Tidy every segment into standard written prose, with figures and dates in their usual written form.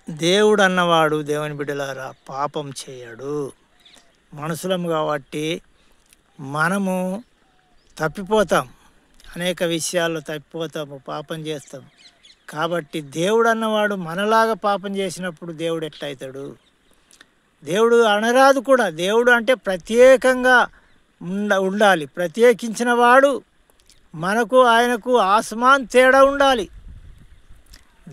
దేవుడు అన్నవాడు దేవుని బిడ్డలారా పాపం చేయడు. మనుషులం కాబట్టి మనము తప్పిపోతాం, అనేక విషయాల్లో తప్పిపోతాము, పాపం చేస్తాం. కాబట్టి దేవుడు అన్నవాడు మనలాగా పాపం చేసినప్పుడు దేవుడు ఎట్లయితాడు? దేవుడు అనరాదు కూడా. దేవుడు అంటే ప్రత్యేకంగా ఉండాలి. ప్రత్యేకించిన వాడు మనకు ఆయనకు ఆస్మాన్ తేడా ఉండాలి.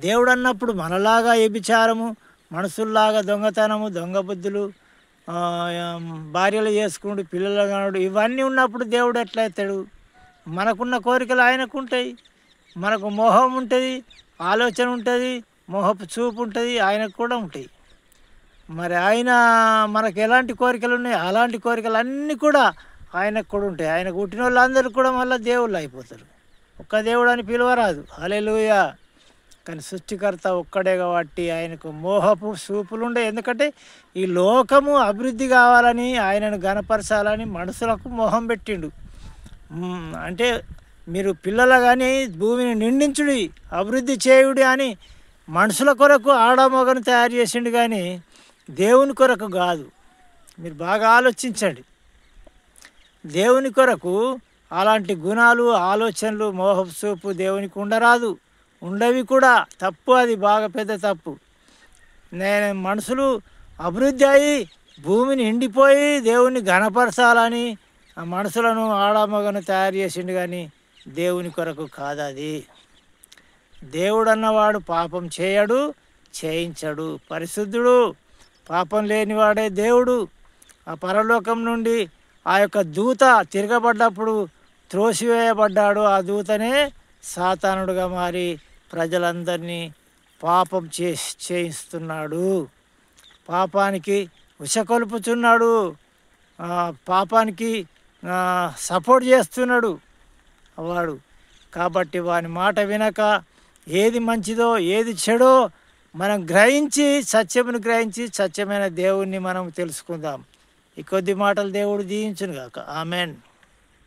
దేవుడు అన్నప్పుడు మనలాగా వ్యభిచారము, మనుషుల్లాగా దొంగతనము, దొంగ బుద్ధులు, భార్యలు చేసుకుంటూ పిల్లలు కానుడు, ఇవన్నీ ఉన్నప్పుడు దేవుడు ఎట్లయితాడు? మనకున్న కోరికలు ఆయనకు ఉంటాయి, మనకు మోహం ఉంటుంది, ఆలోచన ఉంటుంది, మోహపు చూపు ఉంటుంది, ఆయనకు కూడా ఉంటాయి. మరి ఆయన మనకు ఎలాంటి కోరికలు ఉన్నాయి, అలాంటి కోరికలు అన్నీ కూడా ఆయనకు కూడా ఉంటాయి. ఆయనకు పుట్టిన వాళ్ళందరూ కూడా మళ్ళీ దేవుళ్ళు అయిపోతారు. ఒక్క దేవుడు అని పిలవరాదు. హల్లెలూయా. కానీ సృష్టికర్త ఒక్కడే కాబట్టి ఆయనకు మోహపు చూపులు ఉండే. ఎందుకంటే ఈ లోకము అభివృద్ధి కావాలని, ఆయనను గణపరచాలని మనుషులకు మోహం పెట్టిండు. అంటే మీరు పిల్లల కానీ భూమిని నిండించుడి, అభివృద్ధి చేయుడి అని మనుషుల కొరకు ఆడమొగను తయారు చేసిండు, కానీ దేవుని కొరకు కాదు. మీరు బాగా ఆలోచించండి. దేవుని కొరకు అలాంటి గుణాలు, ఆలోచనలు, మోహపు చూపు దేవునికి ఉండరాదు. ఉండవి కూడా. తప్పు, అది బాగా పెద్ద తప్పు. మనుషులు అభివృద్ధి అయ్యి భూమిని ఎండిపోయి దేవుని ఘనపరచాలని ఆ మనుషులను ఆడమగను తయారు చేసిండు, కానీ దేవుని కొరకు కాదు అది. దేవుడు అన్నవాడు పాపం చేయడు, చేయించడు, పరిశుద్ధుడు, పాపం లేనివాడే దేవుడు. ఆ పరలోకం నుండి ఆ యొక్క దూత తిరగబడ్డప్పుడు త్రోసివేయబడ్డాడు. ఆ దూతనే సాతానుడుగా మారి ప్రజలందరినీ పాపం చేయిస్తున్నాడు, పాపానికి ఉషకొలుపుచున్నాడు, పాపానికి సపోర్ట్ చేస్తున్నాడు వాడు. కాబట్టి వాని మాట వినక ఏది మంచిదో ఏది చెడో మనం గ్రహించి, సత్యమును గ్రహించి సత్యమైన దేవుణ్ణి మనం తెలుసుకుందాం. ఈ కొద్ది మాటలు దేవుడు దీవించును గాక. ఆమెన్.